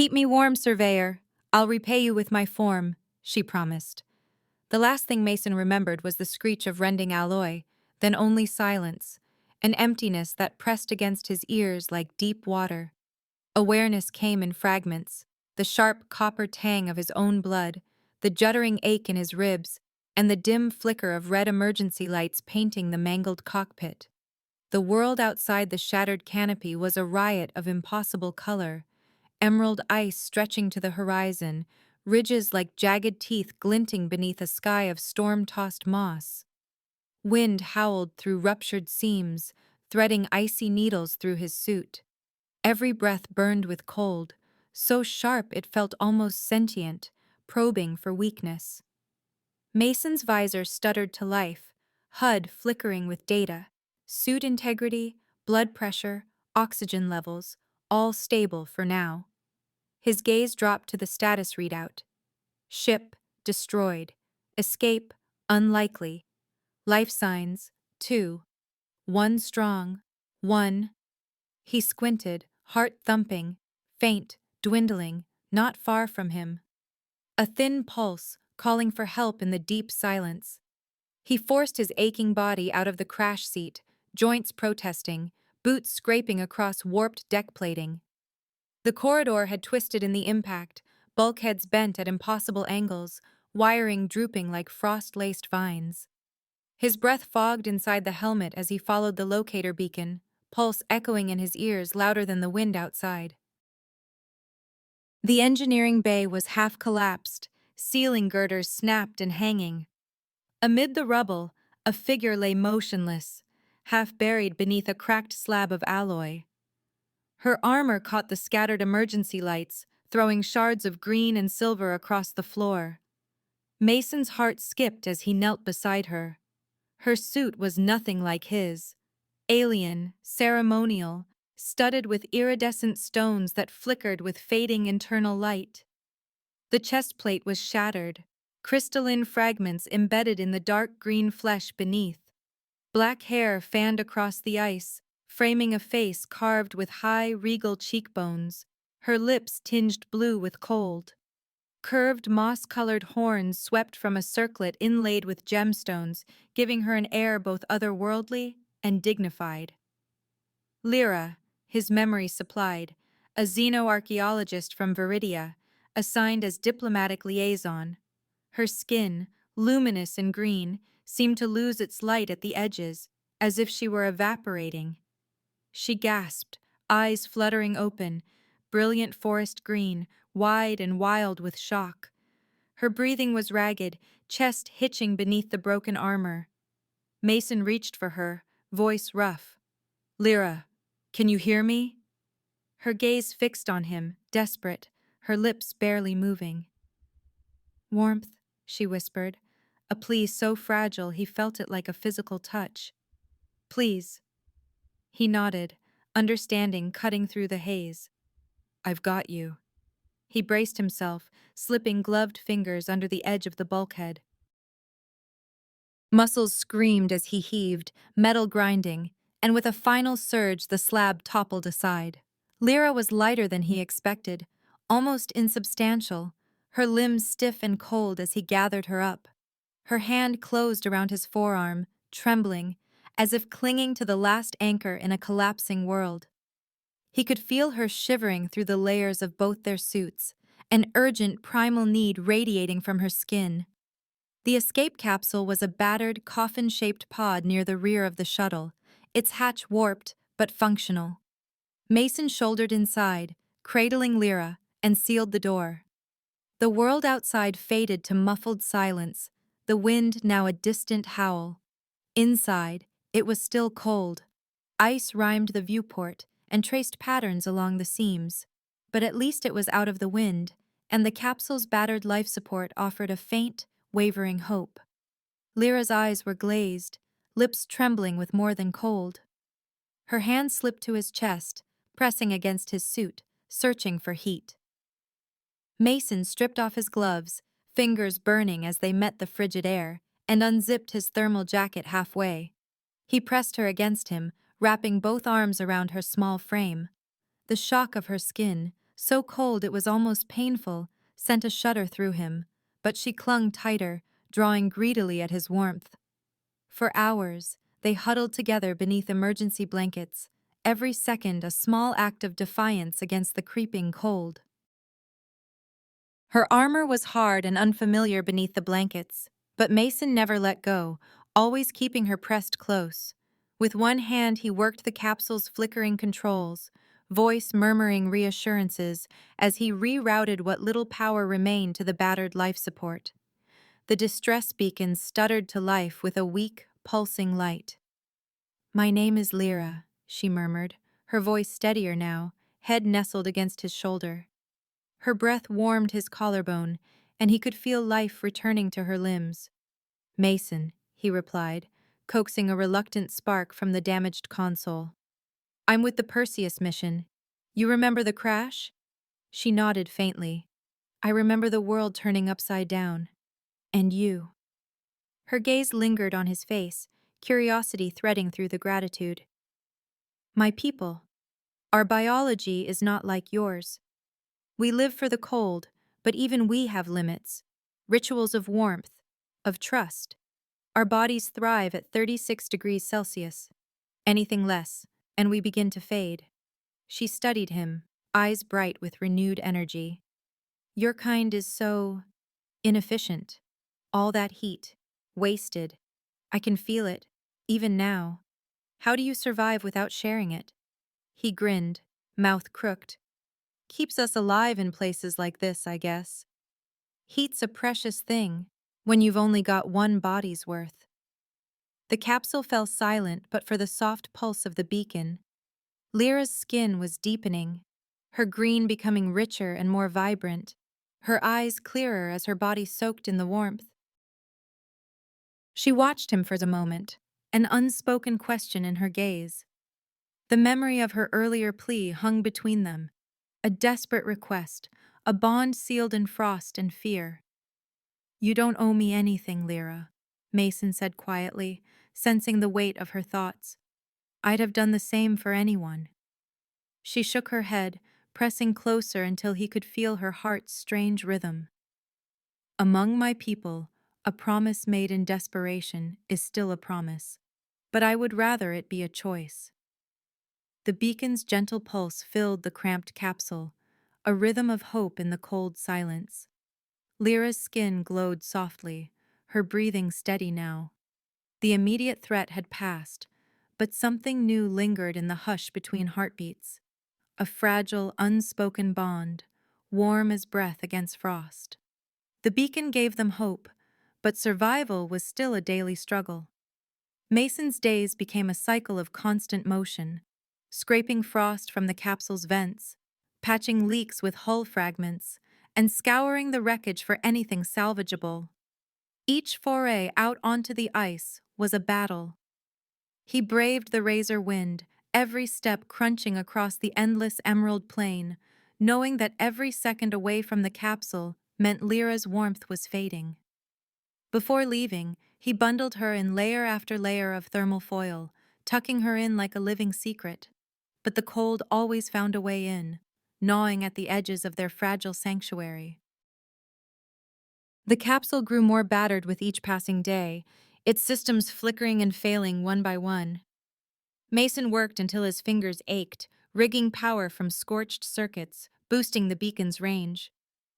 Keep me warm, Surveyor. I'll repay you with my form, she promised. The last thing Mason remembered was the screech of rending alloy, then only silence, an emptiness that pressed against his ears like deep water. Awareness came in fragments, the sharp copper tang of his own blood, the juddering ache in his ribs, and the dim flicker of red emergency lights painting the mangled cockpit. The world outside the shattered canopy was a riot of impossible color, emerald ice stretching to the horizon, ridges like jagged teeth glinting beneath a sky of storm-tossed moss. Wind howled through ruptured seams, threading icy needles through his suit. Every breath burned with cold, so sharp it felt almost sentient, probing for weakness. Mason's visor stuttered to life, HUD flickering with data, suit integrity, blood pressure, oxygen levels, all stable for now. His gaze dropped to the status readout. Ship, destroyed. Escape, unlikely. Life signs, 2. 1 strong. 1. He squinted, heart thumping, faint, dwindling, not far from him. A thin pulse, calling for help in the deep silence. He forced his aching body out of the crash seat, joints protesting, boots scraping across warped deck plating. The corridor had twisted in the impact, bulkheads bent at impossible angles, wiring drooping like frost-laced vines. His breath fogged inside the helmet as he followed the locator beacon, pulse echoing in his ears louder than the wind outside. The engineering bay was half collapsed, ceiling girders snapped and hanging. Amid the rubble, a figure lay motionless, half buried beneath a cracked slab of alloy. Her armor caught the scattered emergency lights, throwing shards of green and silver across the floor. Mason's heart skipped as he knelt beside her. Her suit was nothing like his. Alien, ceremonial, studded with iridescent stones that flickered with fading internal light. The chest plate was shattered, crystalline fragments embedded in the dark green flesh beneath. Black hair fanned across the ice, framing a face carved with high, regal cheekbones, her lips tinged blue with cold. Curved, moss-colored horns swept from a circlet inlaid with gemstones, giving her an air both otherworldly and dignified. Lyra, his memory supplied, a xenoarchaeologist from Viridia, assigned as diplomatic liaison. Her skin, luminous and green, seemed to lose its light at the edges, as if she were evaporating. She gasped, eyes fluttering open, brilliant forest green, wide and wild with shock. Her breathing was ragged, chest hitching beneath the broken armor. Mason reached for her, voice rough. "Lyra, can you hear me?" Her gaze fixed on him, desperate, her lips barely moving. "Warmth," she whispered, a plea so fragile he felt it like a physical touch. "Please." He nodded, understanding cutting through the haze. "I've got you." He braced himself, slipping gloved fingers under the edge of the bulkhead. Muscles screamed as he heaved, metal grinding, and with a final surge the slab toppled aside. Lyra was lighter than he expected, almost insubstantial, her limbs stiff and cold as he gathered her up. Her hand closed around his forearm, trembling, as if clinging to the last anchor in a collapsing world. He could feel her shivering through the layers of both their suits, an urgent primal need radiating from her skin. The escape capsule was a battered, coffin-shaped pod near the rear of the shuttle, its hatch warped but functional. Mason shouldered inside, cradling Lyra, and sealed the door. The world outside faded to muffled silence, the wind now a distant howl. Inside, it was still cold. Ice rimed the viewport and traced patterns along the seams, but at least it was out of the wind, and the capsule's battered life support offered a faint, wavering hope. Lyra's eyes were glazed, lips trembling with more than cold. Her hand slipped to his chest, pressing against his suit, searching for heat. Mason stripped off his gloves, fingers burning as they met the frigid air, and unzipped his thermal jacket halfway. He pressed her against him, wrapping both arms around her small frame. The shock of her skin, So cold it was almost painful, sent a shudder through him, but she clung tighter, drawing greedily at his warmth. For hours, they huddled together beneath emergency blankets, every second a small act of defiance against the creeping cold. Her armor was hard and unfamiliar beneath the blankets, but Mason never let go, always keeping her pressed close. With one hand he worked the capsule's flickering controls, voice murmuring reassurances as he rerouted what little power remained to the battered life support. The distress beacon stuttered to life with a weak, pulsing light. "My name is Lyra," she murmured, her voice steadier now, head nestled against his shoulder. Her breath warmed his collarbone, and he could feel life returning to her limbs. "Mason," he replied, coaxing a reluctant spark from the damaged console. "I'm with the Perseus mission. You remember the crash?" She nodded faintly. "I remember the world turning upside down. And you." Her gaze lingered on his face, curiosity threading through the gratitude. "My people. Our biology is not like yours. We live for the cold, but even we have limits. Rituals of warmth, of trust. Our bodies thrive at 36 degrees Celsius. Anything less, and we begin to fade." She studied him, eyes bright with renewed energy. "Your kind is so inefficient. All that heat. Wasted. I can feel it, even now. How do you survive without sharing it?" He grinned, mouth crooked. "Keeps us alive in places like this, I guess. Heat's a precious thing, when you've only got one body's worth." The capsule fell silent but for the soft pulse of the beacon. Lyra's skin was deepening, her green becoming richer and more vibrant, her eyes clearer as her body soaked in the warmth. She watched him for a moment, an unspoken question in her gaze. The memory of her earlier plea hung between them, a desperate request, a bond sealed in frost and fear. "You don't owe me anything, Lyra," Mason said quietly, sensing the weight of her thoughts. "I'd have done the same for anyone." She shook her head, pressing closer until he could feel her heart's strange rhythm. "Among my people, a promise made in desperation is still a promise, but I would rather it be a choice." The beacon's gentle pulse filled the cramped capsule, a rhythm of hope in the cold silence. Lyra's skin glowed softly, her breathing steady now. The immediate threat had passed, but something new lingered in the hush between heartbeats. A fragile, unspoken bond, warm as breath against frost. The beacon gave them hope, but survival was still a daily struggle. Mason's days became a cycle of constant motion, scraping frost from the capsule's vents, patching leaks with hull fragments, and scouring the wreckage for anything salvageable. Each foray out onto the ice was a battle. He braved the razor wind, every step crunching across the endless emerald plain, knowing that every second away from the capsule meant Lyra's warmth was fading. Before leaving, he bundled her in layer after layer of thermal foil, tucking her in like a living secret. But the cold always found a way in, gnawing at the edges of their fragile sanctuary. The capsule grew more battered with each passing day, its systems flickering and failing one by one. Mason worked until his fingers ached, rigging power from scorched circuits, boosting the beacon's range.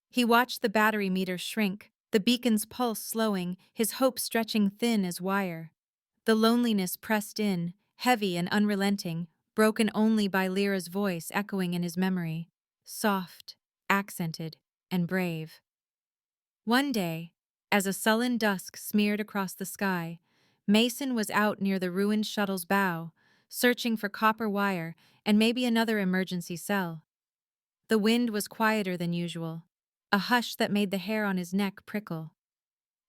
He watched the battery meter shrink, the beacon's pulse slowing, his hope stretching thin as wire. The loneliness pressed in, heavy and unrelenting, broken only by Lyra's voice echoing in his memory, soft, accented, and brave. One day, as a sullen dusk smeared across the sky, Mason was out near the ruined shuttle's bow, searching for copper wire and maybe another emergency cell. The wind was quieter than usual, a hush that made the hair on his neck prickle.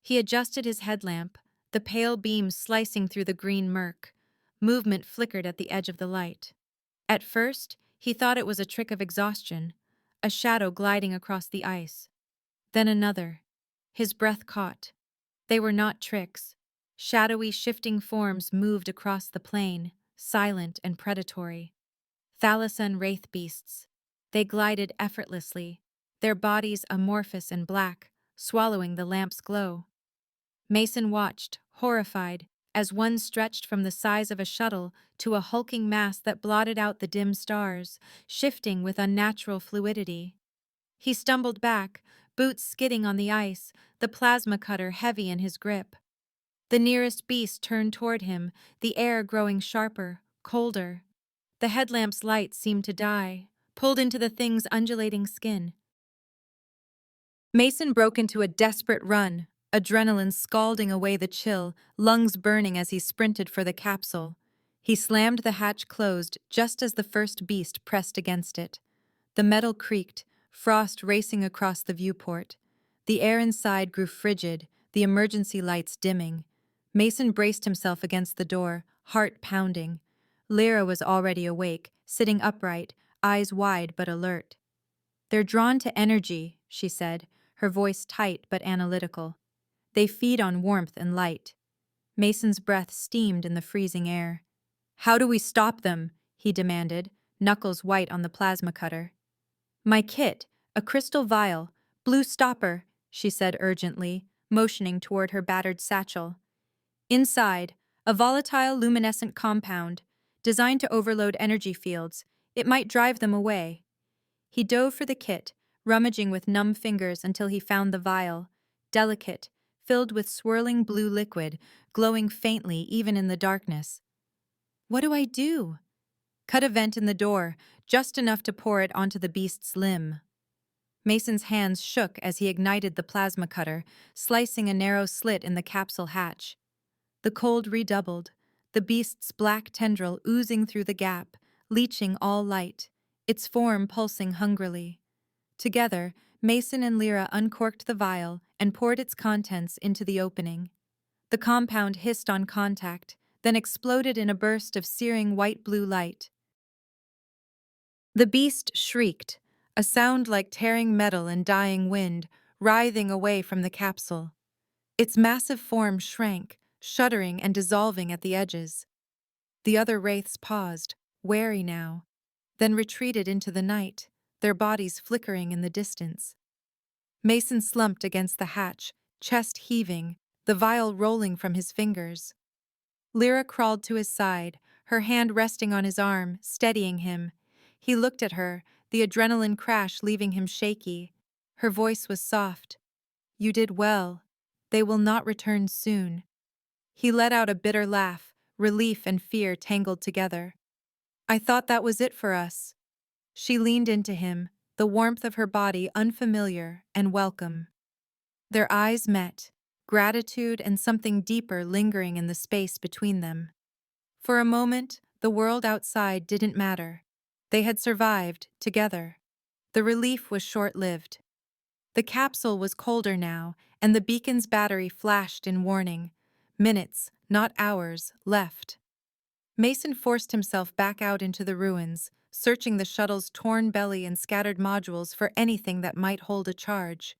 He adjusted his headlamp, the pale beam slicing through the green murk. Movement flickered at the edge of the light. At first, he thought it was a trick of exhaustion, a shadow gliding across the ice. Then another. His breath caught. They were not tricks. Shadowy, shifting forms moved across the plain, silent and predatory. Thalassane wraith beasts. They glided effortlessly, their bodies amorphous and black, swallowing the lamp's glow. Mason watched, horrified, as one stretched from the size of a shuttle to a hulking mass that blotted out the dim stars, shifting with unnatural fluidity. He stumbled back, boots skidding on the ice, the plasma cutter heavy in his grip. The nearest beast turned toward him, the air growing sharper, colder. The headlamp's light seemed to die, pulled into the thing's undulating skin. Mason broke into a desperate run, adrenaline scalding away the chill, lungs burning as he sprinted for the capsule. He slammed the hatch closed just as the first beast pressed against it. The metal creaked, frost racing across the viewport. The air inside grew frigid, the emergency lights dimming. Mason braced himself against the door, heart pounding. Lyra was already awake, sitting upright, eyes wide but alert. "They're drawn to energy," she said, her voice tight but analytical. "They feed on warmth and light." Mason's breath steamed in the freezing air. "How do we stop them?" he demanded, knuckles white on the plasma cutter. "My kit, a crystal vial, blue stopper," she said urgently, motioning toward her battered satchel. "Inside, a volatile luminescent compound, designed to overload energy fields. It might drive them away." He dove for the kit, rummaging with numb fingers until he found the vial, delicate, filled with swirling blue liquid, glowing faintly even in the darkness. "What do I do?" "Cut a vent in the door, just enough to pour it onto the beast's limb." Mason's hands shook as he ignited the plasma cutter, slicing a narrow slit in the capsule hatch. The cold redoubled, the beast's black tendril oozing through the gap, leeching all light, its form pulsing hungrily. Together, Mason and Lyra uncorked the vial and poured its contents into the opening. The compound hissed on contact, then exploded in a burst of searing white-blue light. The beast shrieked, a sound like tearing metal and dying wind, writhing away from the capsule. Its massive form shrank, shuddering and dissolving at the edges. The other wraiths paused, wary now, then retreated into the night, their bodies flickering in the distance. Mason slumped against the hatch, chest heaving, the vial rolling from his fingers. Lyra crawled to his side, her hand resting on his arm, steadying him. He looked at her, the adrenaline crash leaving him shaky. Her voice was soft. "You did well. They will not return soon." He let out a bitter laugh, relief and fear tangled together. "I thought that was it for us." She leaned into him, the warmth of her body unfamiliar and welcome. Their eyes met, gratitude and something deeper lingering in the space between them. For a moment, the world outside didn't matter. They had survived, together. The relief was short-lived. The capsule was colder now, and the beacon's battery flashed in warning. Minutes, not hours, left. Mason forced himself back out into the ruins, searching the shuttle's torn belly and scattered modules for anything that might hold a charge.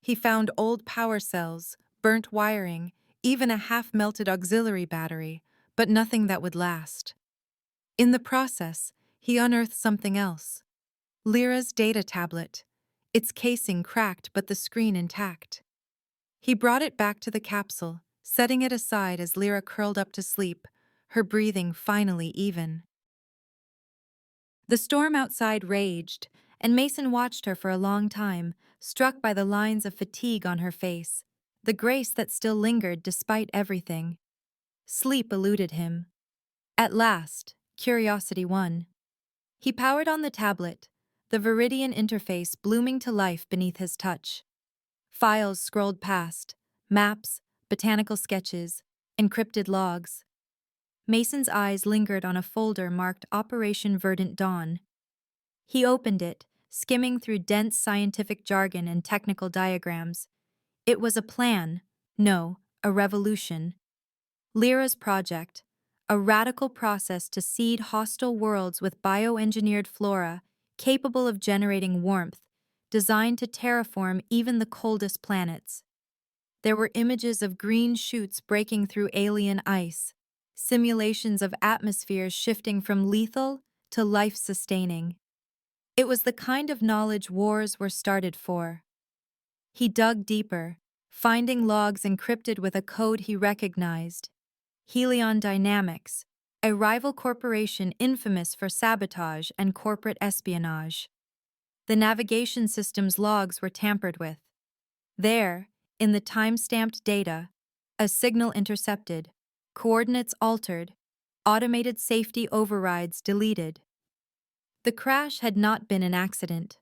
He found old power cells, burnt wiring, even a half-melted auxiliary battery, but nothing that would last. In the process, he unearthed something else. Lyra's data tablet, its casing cracked but the screen intact. He brought it back to the capsule, setting it aside as Lyra curled up to sleep, her breathing finally even. The storm outside raged, and Mason watched her for a long time, struck by the lines of fatigue on her face, the grace that still lingered despite everything. Sleep eluded him. At last, curiosity won. He powered on the tablet, the Viridian interface blooming to life beneath his touch. Files scrolled past, maps, botanical sketches, encrypted logs. Mason's eyes lingered on a folder marked Operation Verdant Dawn. He opened it, skimming through dense scientific jargon and technical diagrams. It was a plan, no, a revolution. Lyra's project, a radical process to seed hostile worlds with bioengineered flora capable of generating warmth, designed to terraform even the coldest planets. There were images of green shoots breaking through alien ice, simulations of atmospheres shifting from lethal to life-sustaining. It was the kind of knowledge wars were started for. He dug deeper, finding logs encrypted with a code he recognized. Helion Dynamics, a rival corporation infamous for sabotage and corporate espionage. The navigation system's logs were tampered with. There, in the time-stamped data, a signal intercepted, coordinates altered, automated safety overrides deleted. The crash had not been an accident.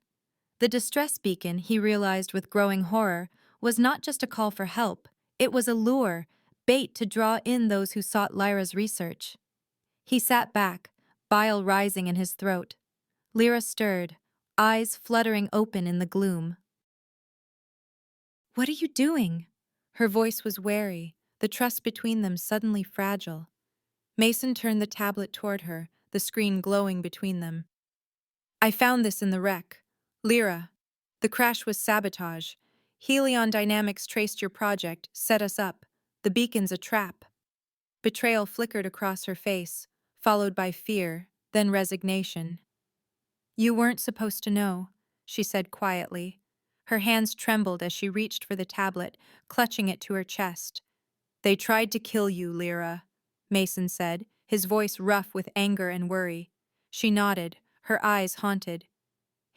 The distress beacon, he realized with growing horror, was not just a call for help, it was a lure, bait to draw in those who sought Lyra's research. He sat back, bile rising in his throat. Lyra stirred, eyes fluttering open in the gloom. "What are you doing?" Her voice was wary, the trust between them suddenly fragile. Mason turned the tablet toward her, the screen glowing between them. "I found this in the wreck. Lyra, the crash was sabotage. Helion Dynamics traced your project, set us up. The beacon's a trap." Betrayal flickered across her face, followed by fear, then resignation. "You weren't supposed to know," she said quietly. Her hands trembled as she reached for the tablet, clutching it to her chest. "They tried to kill you, Lyra," Mason said, his voice rough with anger and worry. She nodded, her eyes haunted.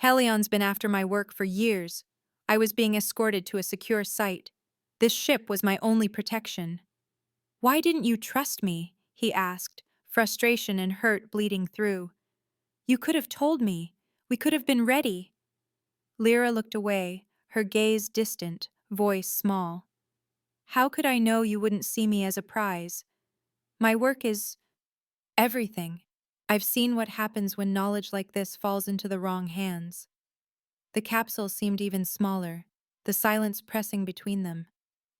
"Helion's been after my work for years. I was being escorted to a secure site. This ship was my only protection." "Why didn't you trust me?" he asked, frustration and hurt bleeding through. "You could have told me. We could have been ready." Lyra looked away, her gaze distant, voice small. "How could I know you wouldn't see me as a prize? My work is everything. I've seen what happens when knowledge like this falls into the wrong hands." The capsule seemed even smaller, the silence pressing between them.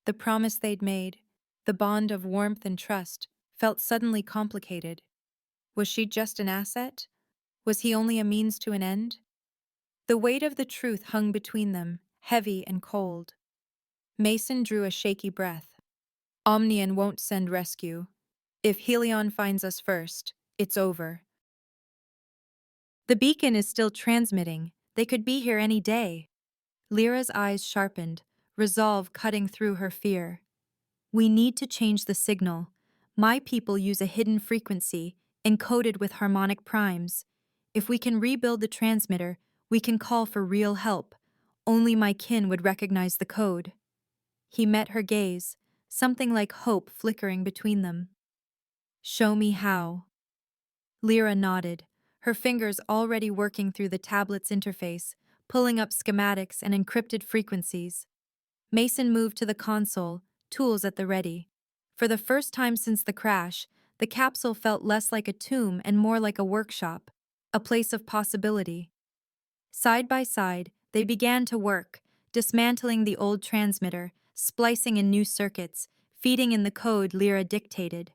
The promise they'd made, the bond of warmth and trust, felt suddenly complicated. Was she just an asset? Was he only a means to an end? The weight of the truth hung between them, heavy and cold. Mason drew a shaky breath. "Omnian won't send rescue. If Helion finds us first, it's over." "The beacon is still transmitting. They could be here any day." Lyra's eyes sharpened, resolve cutting through her fear. "We need to change the signal. My people use a hidden frequency, encoded with harmonic primes. If we can rebuild the transmitter, we can call for real help. Only my kin would recognize the code." He met her gaze, something like hope flickering between them. "Show me how." Lyra nodded, her fingers already working through the tablet's interface, pulling up schematics and encrypted frequencies. Mason moved to the console, tools at the ready. For the first time since the crash, the capsule felt less like a tomb and more like a workshop, a place of possibility. Side by side, they began to work, dismantling the old transmitter, splicing in new circuits, feeding in the code Lyra dictated.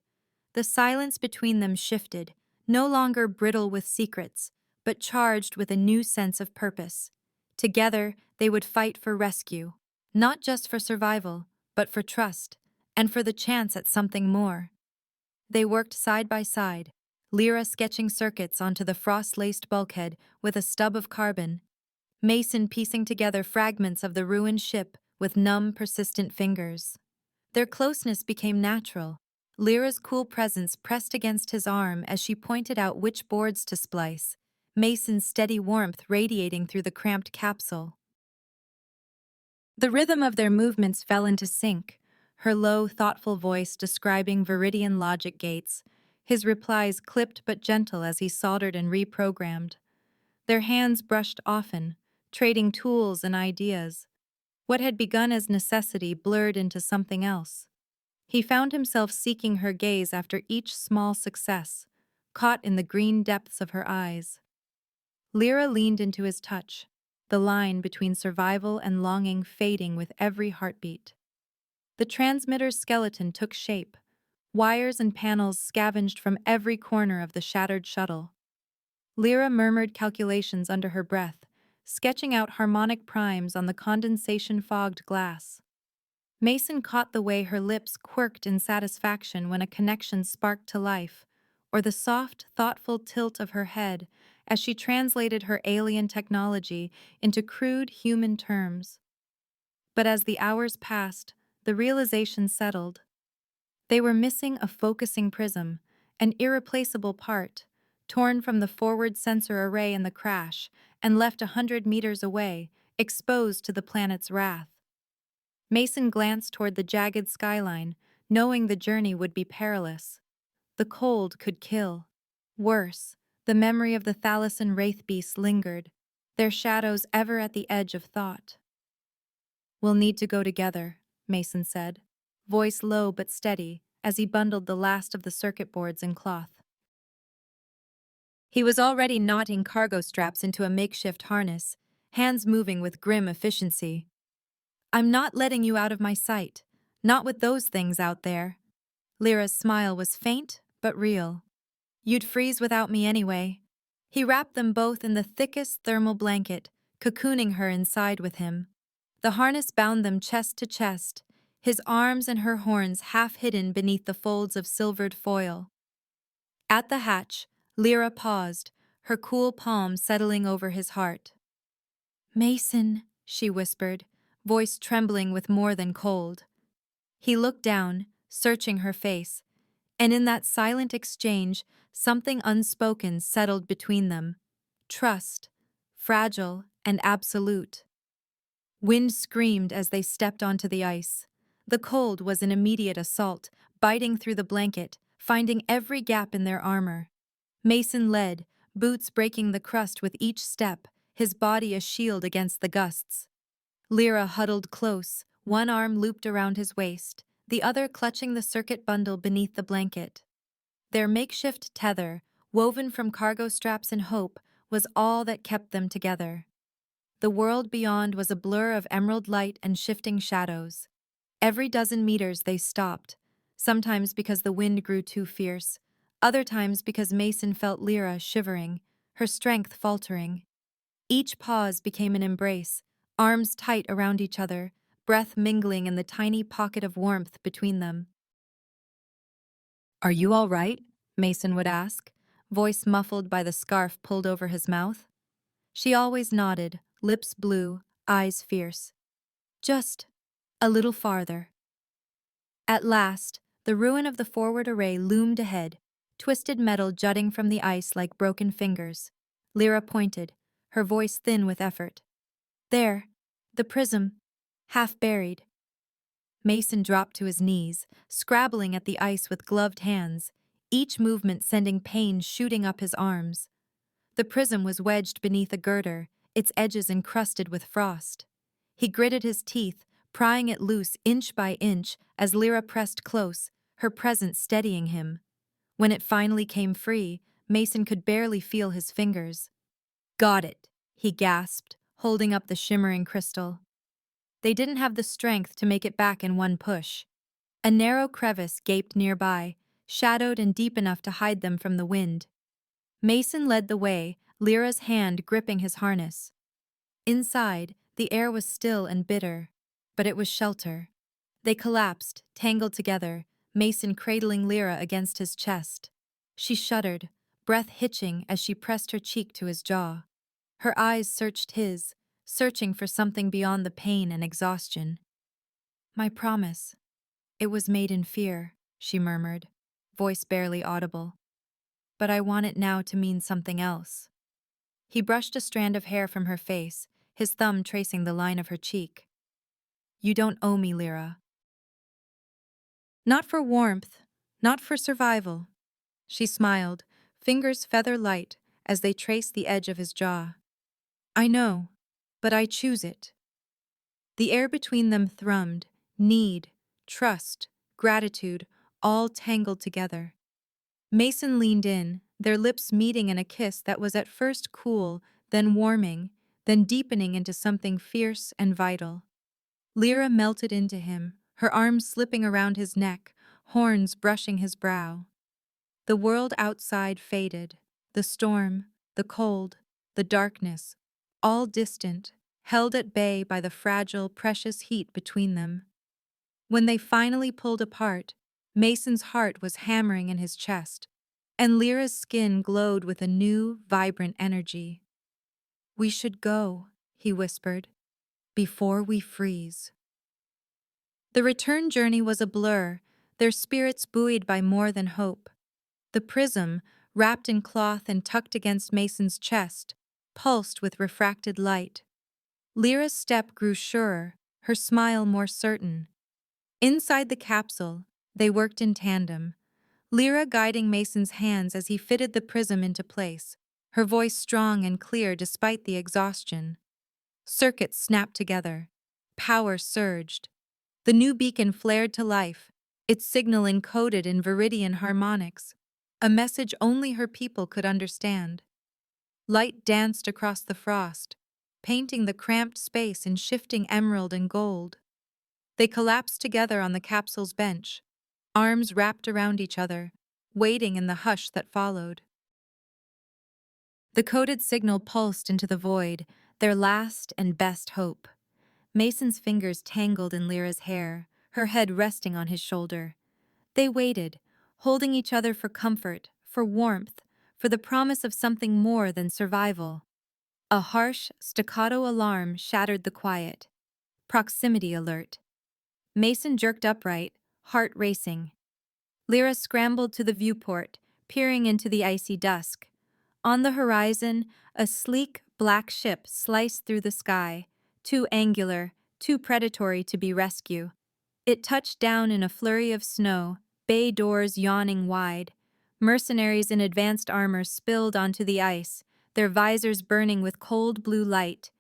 The silence between them shifted, no longer brittle with secrets, but charged with a new sense of purpose. Together, they would fight for rescue, not just for survival, but for trust, and for the chance at something more. They worked side by side, Lyra sketching circuits onto the frost-laced bulkhead with a stub of carbon, Mason piecing together fragments of the ruined ship with numb, persistent fingers. Their closeness became natural. Lyra's cool presence pressed against his arm as she pointed out which boards to splice, Mason's steady warmth radiating through the cramped capsule. The rhythm of their movements fell into sync, her low, thoughtful voice describing Viridian logic gates, his replies clipped but gentle as he soldered and reprogrammed. Their hands brushed often, trading tools and ideas. What had begun as necessity blurred into something else. He found himself seeking her gaze after each small success, caught in the green depths of her eyes. Lyra leaned into his touch, the line between survival and longing fading with every heartbeat. The transmitter's skeleton took shape. Wires and panels scavenged from every corner of the shattered shuttle. Lyra murmured calculations under her breath, sketching out harmonic primes on the condensation-fogged glass. Mason caught the way her lips quirked in satisfaction when a connection sparked to life, or the soft, thoughtful tilt of her head as she translated her alien technology into crude human terms. But as the hours passed, the realization settled. They were missing a focusing prism, an irreplaceable part, torn from the forward sensor array in the crash and left 100 meters away, exposed to the planet's wrath. Mason glanced toward the jagged skyline, knowing the journey would be perilous. The cold could kill. Worse, the memory of the Thalassian wraith beasts lingered, their shadows ever at the edge of thought. "We'll need to go together," Mason said, voice low but steady, as he bundled the last of the circuit boards in cloth. He was already knotting cargo straps into a makeshift harness, hands moving with grim efficiency. "I'm not letting you out of my sight, not with those things out there." Lyra's smile was faint but real. "You'd freeze without me anyway." He wrapped them both in the thickest thermal blanket, cocooning her inside with him. The harness bound them chest to chest, his arms and her horns half hidden beneath the folds of silvered foil. At the hatch, Lyra paused, her cool palm settling over his heart. "Mason," she whispered, voice trembling with more than cold. He looked down, searching her face, and in that silent exchange, something unspoken settled between them. Trust, fragile and absolute. Wind screamed as they stepped onto the ice. The cold was an immediate assault, biting through the blanket, finding every gap in their armor. Mason led, boots breaking the crust with each step, his body a shield against the gusts. Lyra huddled close, one arm looped around his waist, the other clutching the circuit bundle beneath the blanket. Their makeshift tether, woven from cargo straps and hope, was all that kept them together. The world beyond was a blur of emerald light and shifting shadows. Every dozen meters they stopped, sometimes because the wind grew too fierce, other times because Mason felt Lyra shivering, her strength faltering. Each pause became an embrace, arms tight around each other, breath mingling in the tiny pocket of warmth between them. "Are you all right?" Mason would ask, voice muffled by the scarf pulled over his mouth. She always nodded, lips blue, eyes fierce. "Just a little farther." At last, the ruin of the forward array loomed ahead, twisted metal jutting from the ice like broken fingers. Lyra pointed, her voice thin with effort. "There, the prism, half buried." Mason dropped to his knees, scrabbling at the ice with gloved hands, each movement sending pain shooting up his arms. The prism was wedged beneath a girder, its edges encrusted with frost. He gritted his teeth, prying it loose inch by inch as Lyra pressed close, her presence steadying him. When it finally came free, Mason could barely feel his fingers. "Got it," he gasped, holding up the shimmering crystal. They didn't have the strength to make it back in one push. A narrow crevice gaped nearby, shadowed and deep enough to hide them from the wind. Mason led the way, Lyra's hand gripping his harness. Inside, the air was still and bitter, but it was shelter. They collapsed, tangled together, Mason cradling Lyra against his chest. She shuddered, breath hitching as she pressed her cheek to his jaw. Her eyes searched his, searching for something beyond the pain and exhaustion. "My promise. It was made in fear," she murmured, voice barely audible. "But I want it now to mean something else." He brushed a strand of hair from her face, his thumb tracing the line of her cheek. "You don't owe me, Lyra." "Not for warmth, not for survival." She smiled, fingers feather light as they traced the edge of his jaw. "I know, but I choose it." The air between them thrummed, need, trust, gratitude, all tangled together. Mason leaned in, their lips meeting in a kiss that was at first cool, then warming, then deepening into something fierce and vital. Lyra melted into him, her arms slipping around his neck, horns brushing his brow. The world outside faded, the storm, the cold, the darkness, all distant, held at bay by the fragile, precious heat between them. When they finally pulled apart, Mason's heart was hammering in his chest. and Lyra's skin glowed with a new, vibrant energy. "We should go," he whispered, "before we freeze." The return journey was a blur, their spirits buoyed by more than hope. The prism, wrapped in cloth and tucked against Mason's chest, pulsed with refracted light. Lyra's step grew surer, her smile more certain. Inside the capsule, they worked in tandem, Lyra guiding Mason's hands as he fitted the prism into place, her voice strong and clear despite the exhaustion. Circuits snapped together. Power surged. The new beacon flared to life, its signal encoded in Viridian harmonics, a message only her people could understand. Light danced across the frost, painting the cramped space in shifting emerald and gold. They collapsed together on the capsule's bench, arms wrapped around each other, waiting in the hush that followed. The coded signal pulsed into the void, their last and best hope. Mason's fingers tangled in Lyra's hair, her head resting on his shoulder. They waited, holding each other for comfort, for warmth, for the promise of something more than survival. A harsh, staccato alarm shattered the quiet. Proximity alert. Mason jerked upright, heart racing. Lyra scrambled to the viewport, peering into the icy dusk. On the horizon, a sleek, black ship sliced through the sky, too angular, too predatory to be rescue. It touched down in a flurry of snow, bay doors yawning wide. Mercenaries in advanced armor spilled onto the ice, their visors burning with cold blue light.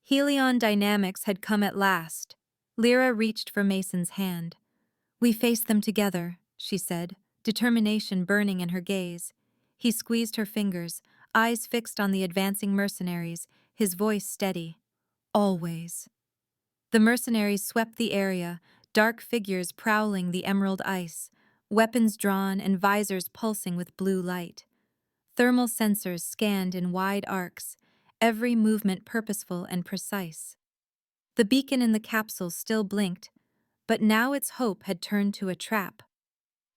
Helion dynamics had come at last. Lyra reached for Mason's hand. "We face them together," she said, determination burning in her gaze. He squeezed her fingers, eyes fixed on the advancing mercenaries, his voice steady. "Always." The mercenaries swept the area, dark figures prowling the emerald ice, weapons drawn and visors pulsing with blue light. Thermal sensors scanned in wide arcs, every movement purposeful and precise. The beacon in the capsule still blinked, but now its hope had turned to a trap.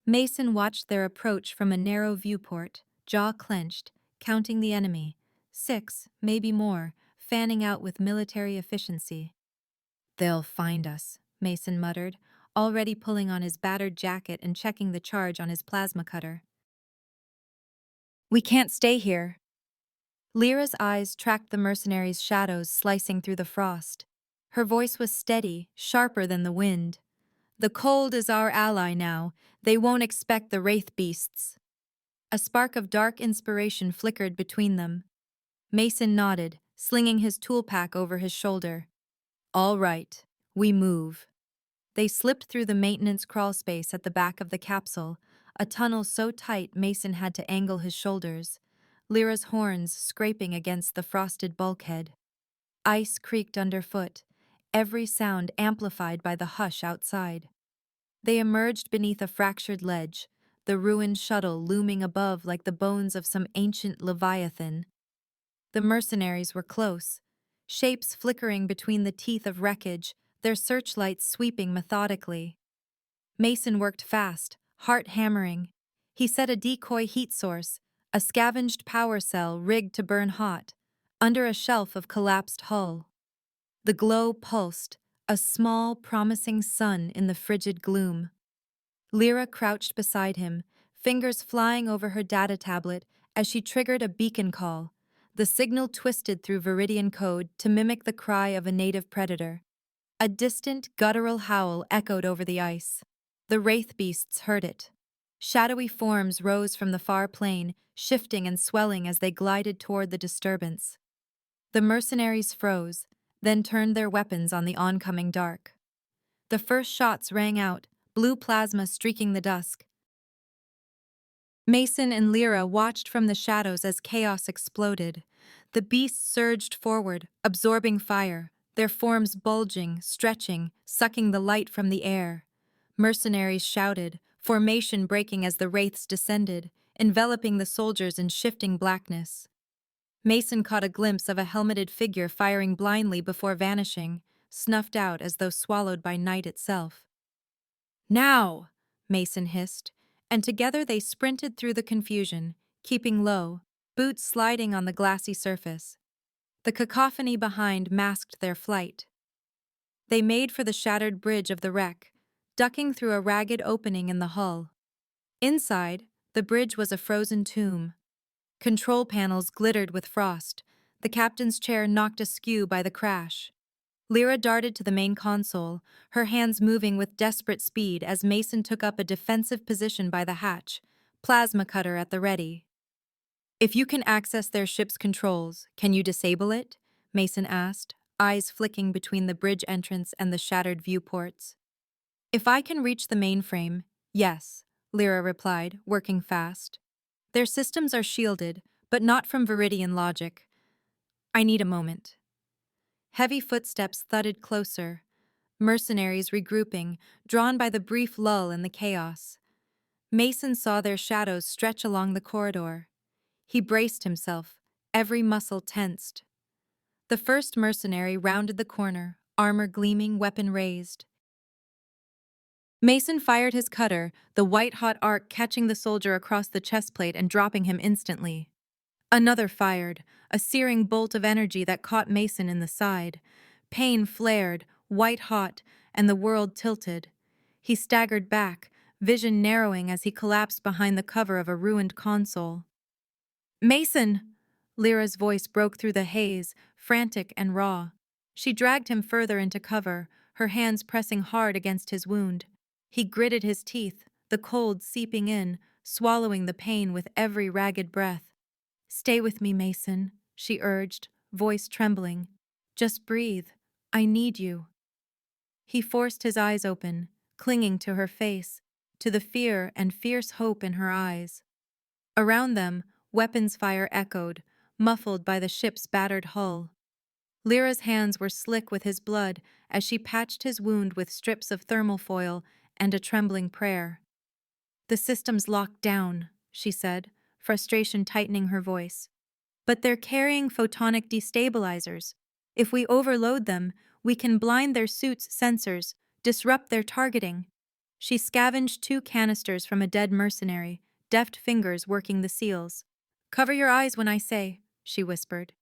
Mason watched their approach from a narrow viewport, jaw clenched, counting the enemy. 6, maybe more, fanning out with military efficiency. "They'll find us," Mason muttered, already pulling on his battered jacket and checking the charge on his plasma cutter. "We can't stay here." Lyra's eyes tracked the mercenaries' shadows slicing through the frost. Her voice was steady, sharper than the wind. "The cold is our ally now. They won't expect the wraith beasts." A spark of dark inspiration flickered between them. Mason nodded, slinging his tool pack over his shoulder. "All right, we move." They slipped through the maintenance crawlspace at the back of the capsule, a tunnel so tight Mason had to angle his shoulders, Lyra's horns scraping against the frosted bulkhead. Ice creaked underfoot, every sound amplified by the hush outside. They emerged beneath a fractured ledge, the ruined shuttle looming above like the bones of some ancient leviathan. The mercenaries were close, shapes flickering between the teeth of wreckage, their searchlights sweeping methodically. Mason worked fast, heart hammering. He set a decoy heat source, a scavenged power cell rigged to burn hot, under a shelf of collapsed hull. The glow pulsed, a small, promising sun in the frigid gloom. Lyra crouched beside him, fingers flying over her data tablet as she triggered a beacon call. The signal twisted through Viridian code to mimic the cry of a native predator. A distant, guttural howl echoed over the ice. The wraith beasts heard it. Shadowy forms rose from the far plain, shifting and swelling as they glided toward the disturbance. The mercenaries froze, then turned their weapons on the oncoming dark. The first shots rang out, blue plasma streaking the dusk. Mason and Lyra watched from the shadows as chaos exploded. The beasts surged forward, absorbing fire, their forms bulging, stretching, sucking the light from the air. Mercenaries shouted, formation breaking as the wraiths descended, enveloping the soldiers in shifting blackness. Mason caught a glimpse of a helmeted figure firing blindly before vanishing, snuffed out as though swallowed by night itself. "Now!" Mason hissed, and together they sprinted through the confusion, keeping low, boots sliding on the glassy surface. The cacophony behind masked their flight. They made for the shattered bridge of the wreck, ducking through a ragged opening in the hull. Inside, the bridge was a frozen tomb. Control panels glittered with frost, the captain's chair knocked askew by the crash. Lyra darted to the main console, her hands moving with desperate speed as Mason took up a defensive position by the hatch, plasma cutter at the ready. "If you can access their ship's controls, can you disable it?" Mason asked, eyes flicking between the bridge entrance and the shattered viewports. "If I can reach the mainframe, yes," Lyra replied, working fast. "Their systems are shielded, but not from Viridian logic. I need a moment." Heavy footsteps thudded closer, mercenaries regrouping, drawn by the brief lull in the chaos. Mason saw their shadows stretch along the corridor. He braced himself, every muscle tensed. The first mercenary rounded the corner, armor gleaming, weapon raised. Mason fired his cutter, the white-hot arc catching the soldier across the chestplate and dropping him instantly. Another fired, a searing bolt of energy that caught Mason in the side. Pain flared, white-hot, and the world tilted. He staggered back, vision narrowing as he collapsed behind the cover of a ruined console. "Mason!" Lyra's voice broke through the haze, frantic and raw. She dragged him further into cover, her hands pressing hard against his wound. He gritted his teeth, the cold seeping in, swallowing the pain with every ragged breath. "Stay with me, Mason," she urged, voice trembling. "Just breathe. I need you." He forced his eyes open, clinging to her face, to the fear and fierce hope in her eyes. Around them, weapons fire echoed, muffled by the ship's battered hull. Lyra's hands were slick with his blood as she patched his wound with strips of thermal foil and a trembling prayer. "The system's locked down," she said, frustration tightening her voice. "But they're carrying photonic destabilizers. If we overload them, we can blind their suits' sensors, disrupt their targeting." She scavenged 2 canisters from a dead mercenary, deft fingers working the seals. "Cover your eyes when I say," she whispered.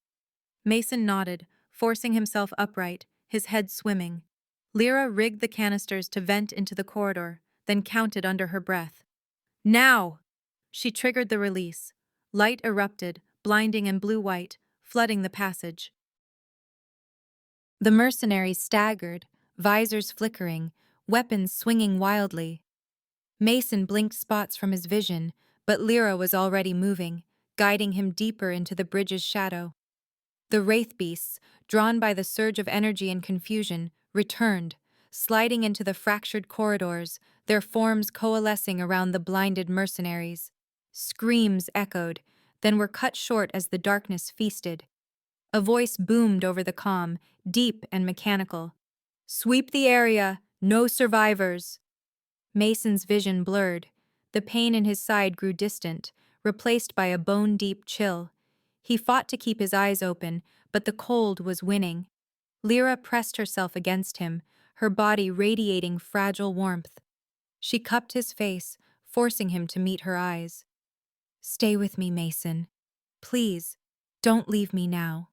Mason nodded, forcing himself upright, his head swimming. Lyra rigged the canisters to vent into the corridor, then counted under her breath. "Now!" She triggered the release. Light erupted, blinding and blue-white, flooding the passage. The mercenaries staggered, visors flickering, weapons swinging wildly. Mason blinked spots from his vision, but Lyra was already moving, guiding him deeper into the bridge's shadow. The wraith beasts, drawn by the surge of energy and confusion, returned, sliding into the fractured corridors, their forms coalescing around the blinded mercenaries. Screams echoed, then were cut short as the darkness feasted. A voice boomed over the comm, deep and mechanical. "Sweep the area, no survivors." Mason's vision blurred. The pain in his side grew distant, replaced by a bone-deep chill. He fought to keep his eyes open, but the cold was winning. Lyra pressed herself against him, her body radiating fragile warmth. She cupped his face, forcing him to meet her eyes. "Stay with me, Mason. Please, don't leave me now."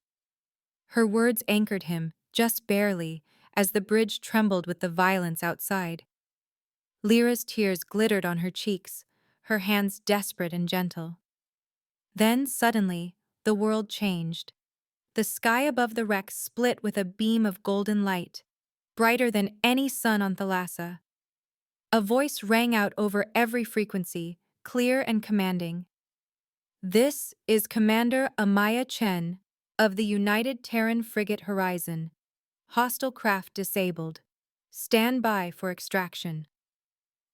Her words anchored him, just barely, as the bridge trembled with the violence outside. Lyra's tears glittered on her cheeks, her hands desperate and gentle. Then, suddenly, the world changed. The sky above the wreck split with a beam of golden light, brighter than any sun on Thalassa. A voice rang out over every frequency, clear and commanding. "This is Commander Amaya Chen of the United Terran Frigate Horizon. Hostile craft disabled. Stand by for extraction."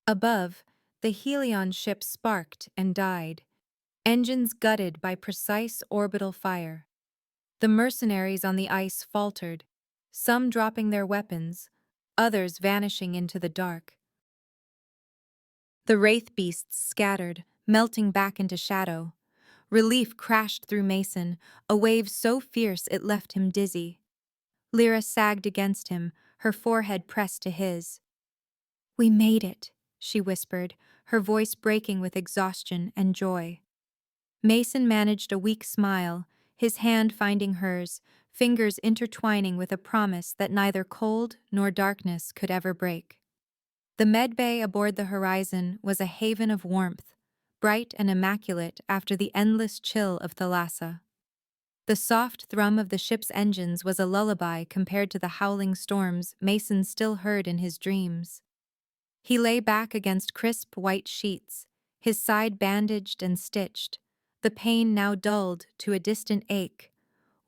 Above, the Helion ship sparked and died, engines gutted by precise orbital fire. The mercenaries on the ice faltered, some dropping their weapons, others vanishing into the dark. The wraith beasts scattered, melting back into shadow. Relief crashed through Mason, a wave so fierce it left him dizzy. Lyra sagged against him, her forehead pressed to his. "We made it," she whispered, her voice breaking with exhaustion and joy. Mason managed a weak smile, his hand finding hers, fingers intertwining with a promise that neither cold nor darkness could ever break. The medbay aboard the Horizon was a haven of warmth, bright and immaculate after the endless chill of Thalassa. The soft thrum of the ship's engines was a lullaby compared to the howling storms Mason still heard in his dreams. He lay back against crisp white sheets, his side bandaged and stitched, the pain now dulled to a distant ache.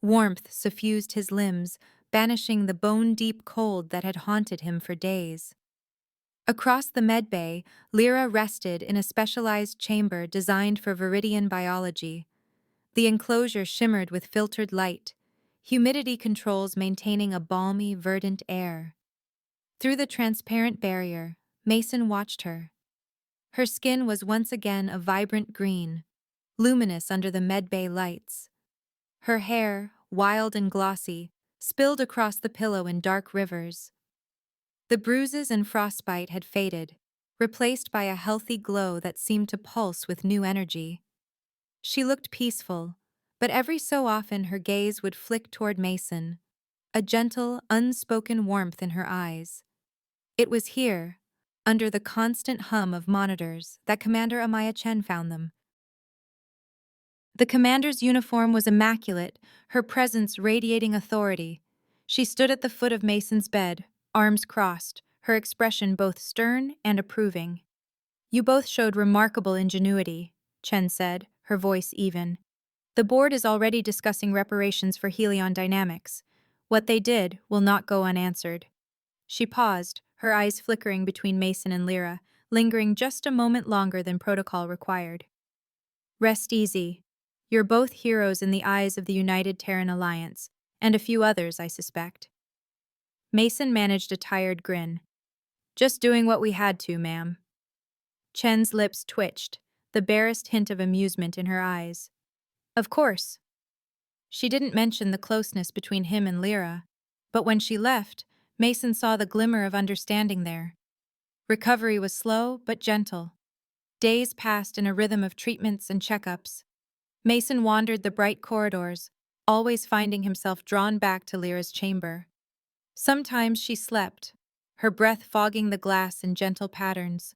Warmth suffused his limbs, banishing the bone-deep cold that had haunted him for days. Across the medbay, Lyra rested in a specialized chamber designed for Viridian biology. The enclosure shimmered with filtered light, humidity controls maintaining a balmy, verdant air. Through the transparent barrier, Mason watched her. Her skin was once again a vibrant green, luminous under the medbay lights. Her hair, wild and glossy, spilled across the pillow in dark rivers. The bruises and frostbite had faded, replaced by a healthy glow that seemed to pulse with new energy. She looked peaceful, but every so often her gaze would flick toward Mason, a gentle, unspoken warmth in her eyes. It was here, under the constant hum of monitors, that Commander Amaya Chen found them. The commander's uniform was immaculate, her presence radiating authority. She stood at the foot of Mason's bed, arms crossed, her expression both stern and approving. "You both showed remarkable ingenuity," Chen said, her voice even. "The board is already discussing reparations for Helion Dynamics. What they did will not go unanswered." She paused, her eyes flickering between Mason and Lyra, lingering just a moment longer than protocol required. "Rest easy. You're both heroes in the eyes of the United Terran Alliance, and a few others, I suspect." Mason managed a tired grin. "Just doing what we had to, ma'am." Chen's lips twitched, the barest hint of amusement in her eyes. "Of course." She didn't mention the closeness between him and Lyra, but when she left, Mason saw the glimmer of understanding there. Recovery was slow but gentle. Days passed in a rhythm of treatments and checkups. Mason wandered the bright corridors, always finding himself drawn back to Lyra's chamber. Sometimes she slept, her breath fogging the glass in gentle patterns.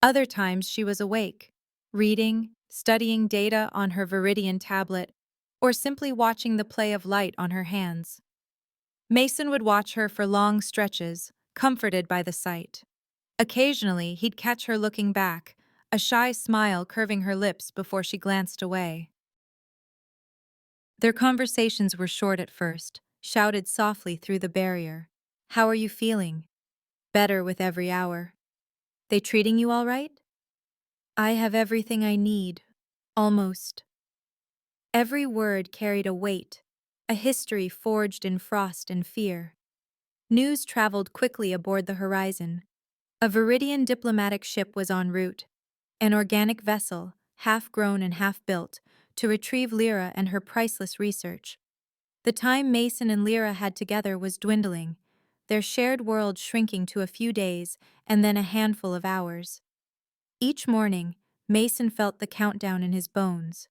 Other times she was awake, reading, studying data on her Viridian tablet, or simply watching the play of light on her hands. Mason would watch her for long stretches, comforted by the sight. Occasionally, he'd catch her looking back, a shy smile curving her lips before she glanced away. Their conversations were short at first, shouted softly through the barrier. "How are you feeling?" "Better with every hour." "They treating you all right?" "I have everything I need. Almost." Every word carried a weight, a history forged in frost and fear. News traveled quickly aboard the Horizon. A Viridian diplomatic ship was en route, an organic vessel, half-grown and half-built, to retrieve Lyra and her priceless research. The time Mason and Lyra had together was dwindling, their shared world shrinking to a few days and then a handful of hours. Each morning, Mason felt the countdown in his bones.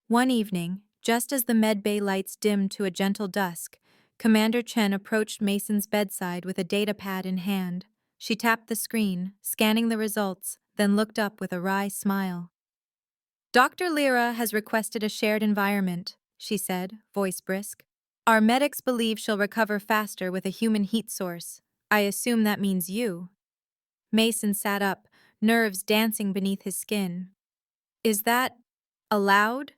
One evening, just as the medbay lights dimmed to a gentle dusk, Commander Chen approached Mason's bedside with a datapad in hand. She tapped the screen, scanning the results, then looked up with a wry smile. "Dr. Lyra has requested a shared environment," she said, voice brisk. "Our medics believe she'll recover faster with a human heat source. I assume that means you." Mason sat up, nerves dancing beneath his skin. "Is that allowed?"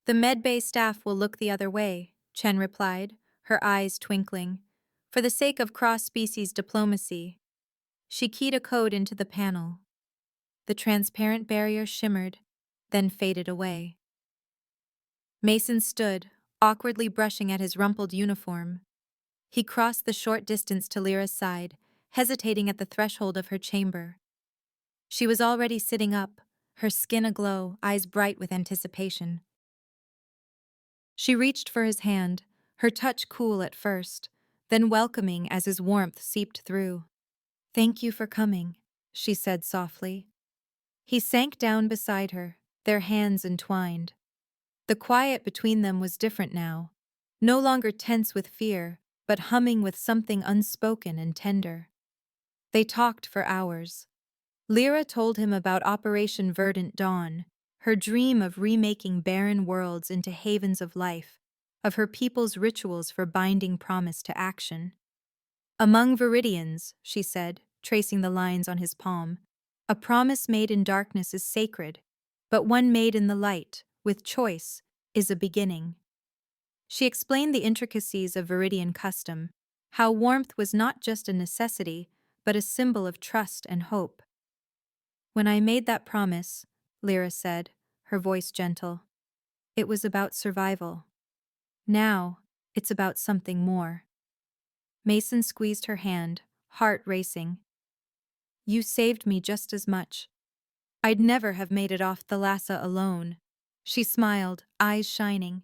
"The medbay staff will look the other way," Chen replied, her eyes twinkling. "For the sake of cross-species diplomacy." She keyed a code into the panel. The transparent barrier shimmered, then faded away. Mason stood, awkwardly brushing at his rumpled uniform. He crossed the short distance to Lyra's side, hesitating at the threshold of her chamber. She was already sitting up, her skin aglow, eyes bright with anticipation. She reached for his hand, her touch cool at first, then welcoming as his warmth seeped through. "Thank you for coming," she said softly. He sank down beside her, their hands entwined. The quiet between them was different now, no longer tense with fear, but humming with something unspoken and tender. They talked for hours. Lyra told him about Operation Verdant Dawn, her dream of remaking barren worlds into havens of life, of her people's rituals for binding promise to action. Among Viridians, she said, tracing the lines on his palm, a promise made in darkness is sacred, but one made in the light, with choice, is a beginning. She explained the intricacies of Viridian custom, how warmth was not just a necessity, but a symbol of trust and hope. When I made that promise, Lyra said, her voice gentle, it was about survival. Now, it's about something more. Mason squeezed her hand, heart racing. You saved me just as much. I'd never have made it off the Lhasa alone. She smiled, eyes shining.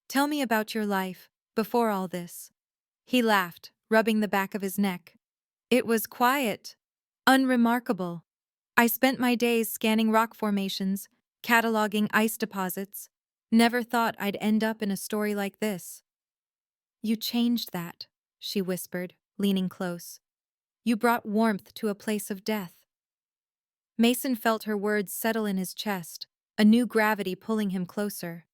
Tell me about your life, before all this. He laughed, rubbing the back of his neck. It was quiet, unremarkable. I spent my days scanning rock formations, cataloging ice deposits. Never thought I'd end up in a story like this. You changed that, she whispered, leaning close. You brought warmth to a place of death. Mason felt her words settle in his chest, a new gravity pulling him closer.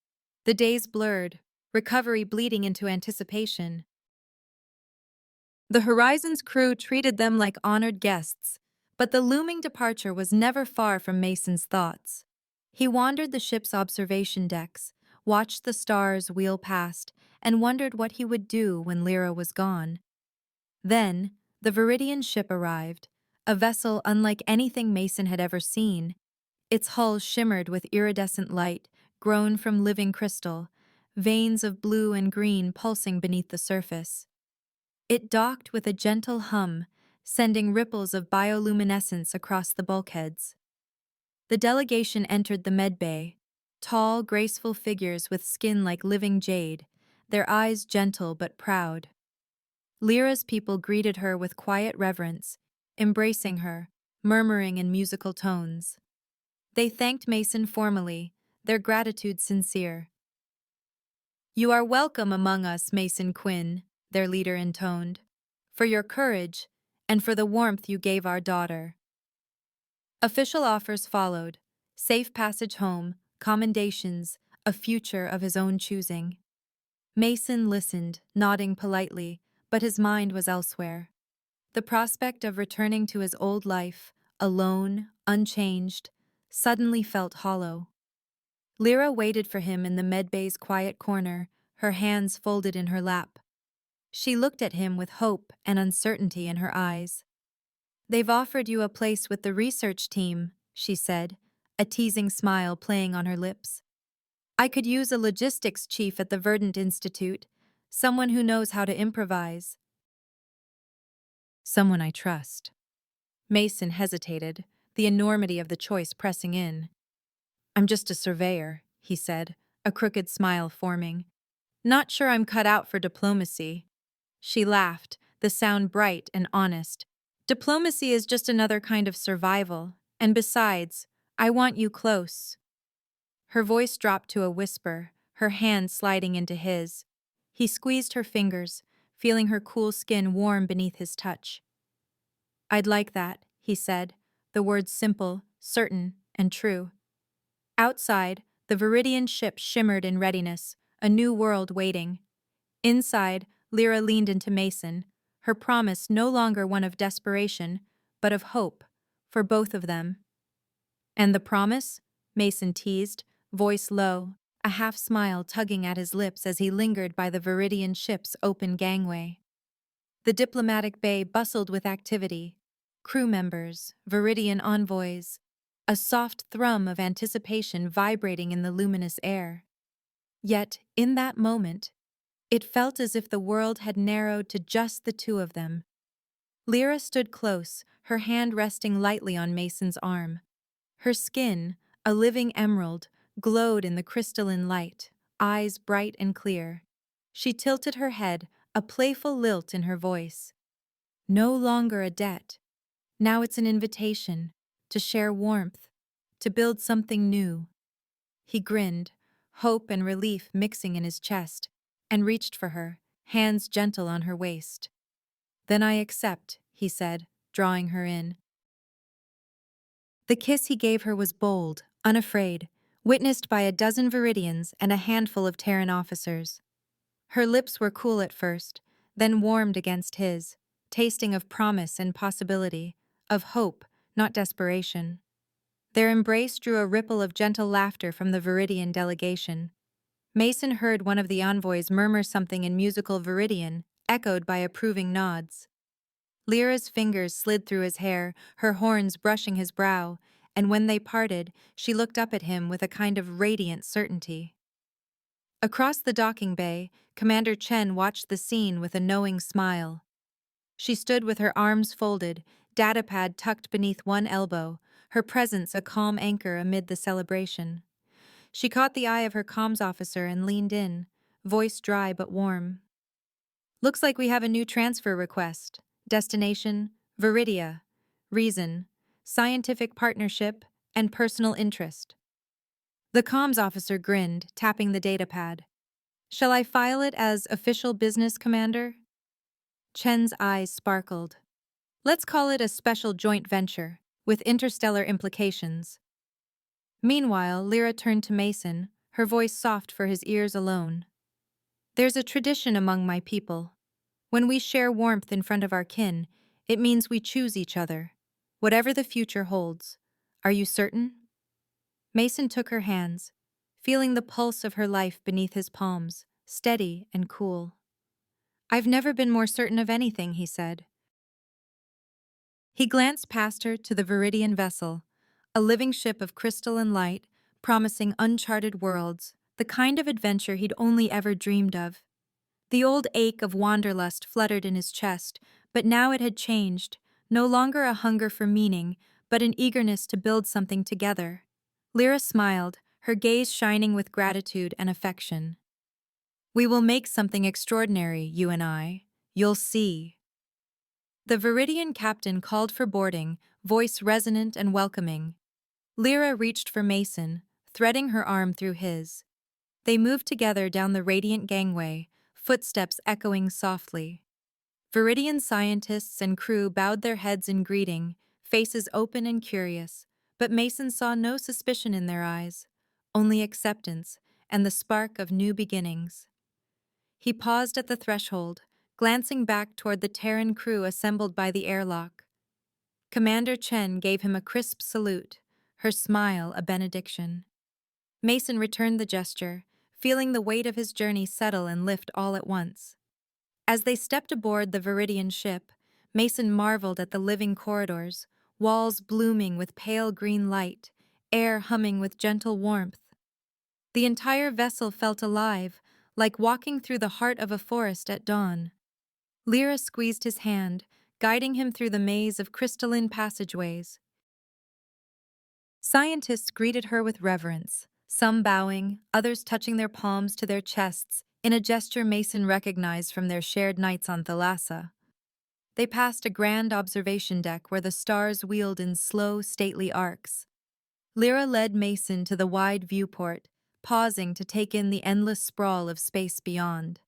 The days blurred, recovery bleeding into anticipation. The Horizon's crew treated them like honored guests, but the looming departure was never far from Mason's thoughts. He wandered the ship's observation decks, watched the stars wheel past, and wondered what he would do when Lyra was gone. Then, the Viridian ship arrived, a vessel unlike anything Mason had ever seen. Its hull shimmered with iridescent light, grown from living crystal, veins of blue and green pulsing beneath the surface. It docked with a gentle hum, sending ripples of bioluminescence across the bulkheads. The delegation entered the medbay, tall, graceful figures with skin like living jade, their eyes gentle but proud. Lyra's people greeted her with quiet reverence, embracing her, murmuring in musical tones. They thanked Mason formally, their gratitude sincere. You are welcome among us, Mason Quinn, their leader intoned, for your courage and for the warmth you gave our daughter. Official offers followed, safe passage home, commendations, a future of his own choosing. Mason listened, nodding politely, but his mind was elsewhere. The prospect of returning to his old life, alone, unchanged, suddenly felt hollow. Lyra waited for him in the medbay's quiet corner, her hands folded in her lap. She looked at him with hope and uncertainty in her eyes. They've offered you a place with the research team, she said, a teasing smile playing on her lips. I could use a logistics chief at the Verdant Institute, someone who knows how to improvise. Someone I trust. Mason hesitated, the enormity of the choice pressing in. I'm just a surveyor, he said, a crooked smile forming. Not sure I'm cut out for diplomacy. She laughed, the sound bright and honest. Diplomacy is just another kind of survival, and besides, I want you close. Her voice dropped to a whisper, her hand sliding into his. He squeezed her fingers, feeling her cool skin warm beneath his touch. I'd like that, he said, the words simple, certain, and true. Outside, the Viridian ship shimmered in readiness, a new world waiting. Inside, Lyra leaned into Mason, her promise no longer one of desperation, but of hope, for both of them. And the promise? Mason teased, voice low, a half-smile tugging at his lips as he lingered by the Viridian ship's open gangway. The diplomatic bay bustled with activity. Crew members, Viridian envoys, a soft thrum of anticipation vibrating in the luminous air. Yet, in that moment, it felt as if the world had narrowed to just the two of them. Lyra stood close, her hand resting lightly on Mason's arm. Her skin, a living emerald, glowed in the crystalline light, eyes bright and clear. She tilted her head, a playful lilt in her voice. No longer a debt. Now it's an invitation to share warmth, to build something new. He grinned, hope and relief mixing in his chest, and reached for her, hands gentle on her waist. "Then I accept," he said, drawing her in. The kiss he gave her was bold, unafraid, witnessed by a dozen Viridians and a handful of Terran officers. Her lips were cool at first, then warmed against his, tasting of promise and possibility, of hope, not desperation. Their embrace drew a ripple of gentle laughter from the Viridian delegation. Mason heard one of the envoys murmur something in musical Viridian, echoed by approving nods. Lyra's fingers slid through his hair, her horns brushing his brow, and when they parted, she looked up at him with a kind of radiant certainty. Across the docking bay, Commander Chen watched the scene with a knowing smile. She stood with her arms folded, datapad tucked beneath one elbow, her presence a calm anchor amid the celebration. She caught the eye of her comms officer and leaned in, voice dry but warm. "Looks like we have a new transfer request. Destination, Viridia. Reason, scientific partnership and personal interest." The comms officer grinned, tapping the datapad. "Shall I file it as official business, Commander?" Chen's eyes sparkled. "Let's call it a special joint venture, with interstellar implications." Meanwhile, Lyra turned to Mason, her voice soft for his ears alone. "There's a tradition among my people. When we share warmth in front of our kin, it means we choose each other, whatever the future holds. Are you certain?" Mason took her hands, feeling the pulse of her life beneath his palms, steady and cool. "I've never been more certain of anything," he said. He glanced past her to the Viridian vessel, a living ship of crystal and light, promising uncharted worlds, the kind of adventure he'd only ever dreamed of. The old ache of wanderlust fluttered in his chest, but now it had changed, no longer a hunger for meaning, but an eagerness to build something together. Lyra smiled, her gaze shining with gratitude and affection. "We will make something extraordinary, you and I. You'll see." The Viridian captain called for boarding, voice resonant and welcoming. Lyra reached for Mason, threading her arm through his. They moved together down the radiant gangway, footsteps echoing softly. Viridian scientists and crew bowed their heads in greeting, faces open and curious, but Mason saw no suspicion in their eyes, only acceptance and the spark of new beginnings. He paused at the threshold, glancing back toward the Terran crew assembled by the airlock. Commander Chen gave him a crisp salute, her smile a benediction. Mason returned the gesture, feeling the weight of his journey settle and lift all at once. As they stepped aboard the Viridian ship, Mason marveled at the living corridors, walls blooming with pale green light, air humming with gentle warmth. The entire vessel felt alive, like walking through the heart of a forest at dawn. Lyra squeezed his hand, guiding him through the maze of crystalline passageways. Scientists greeted her with reverence, some bowing, others touching their palms to their chests, in a gesture Mason recognized from their shared nights on Thalassa. They passed a grand observation deck where the stars wheeled in slow, stately arcs. Lyra led Mason to the wide viewport, pausing to take in the endless sprawl of space beyond.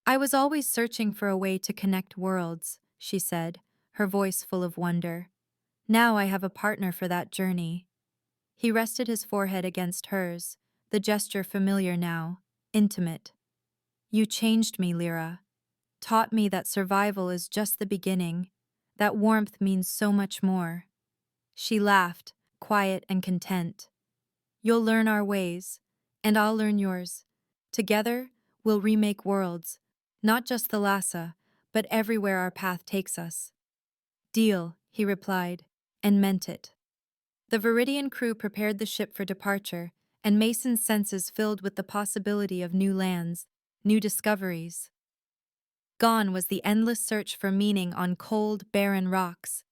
"I was always searching for a way to connect worlds," she said, her voice full of wonder. "Now I have a partner for that journey." He rested his forehead against hers, the gesture familiar now, intimate. "You changed me, Lyra. Taught me that survival is just the beginning, that warmth means so much more." She laughed, quiet and content. "You'll learn our ways, and I'll learn yours. Together, we'll remake worlds, not just Thalassa, but everywhere our path takes us." "Deal," he replied, and meant it. The Viridian crew prepared the ship for departure, and Mason's senses filled with the possibility of new lands, new discoveries. Gone was the endless search for meaning on cold, barren rocks.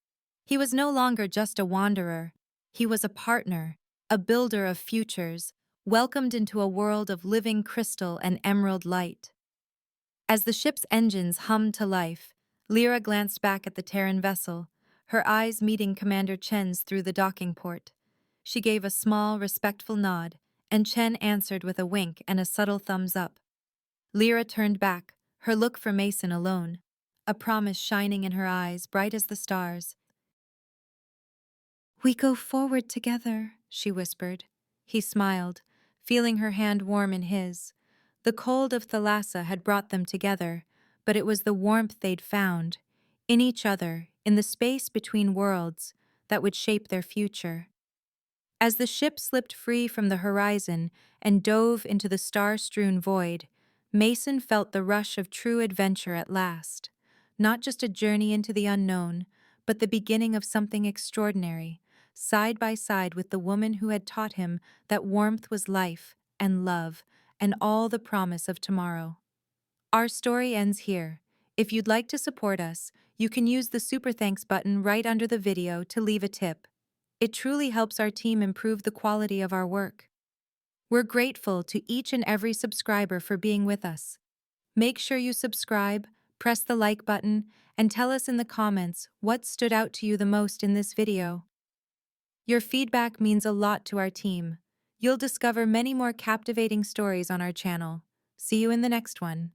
He was no longer just a wanderer. He was a partner, a builder of futures, welcomed into a world of living crystal and emerald light. As the ship's engines hummed to life, Lyra glanced back at the Terran vessel, her eyes meeting Commander Chen's through the docking port. She gave a small, respectful nod, and Chen answered with a wink and a subtle thumbs up. Lyra turned back, her look for Mason alone, a promise shining in her eyes, bright as the stars. "We go forward together," she whispered. He smiled, feeling her hand warm in his. The cold of Thalassa had brought them together, but it was the warmth they'd found, in each other, in the space between worlds, that would shape their future. As the ship slipped free from the horizon and dove into the star-strewn void, Mason felt the rush of true adventure at last. Not just a journey into the unknown, but the beginning of something extraordinary, side by side with the woman who had taught him that warmth was life and love and all the promise of tomorrow. Our story ends here. If you'd like to support us, you can use the Super Thanks button right under the video to leave a tip. It truly helps our team improve the quality of our work. We're grateful to each and every subscriber for being with us. Make sure you subscribe, press the like button, and tell us in the comments what stood out to you the most in this video. Your feedback means a lot to our team. You'll discover many more captivating stories on our channel. See you in the next one.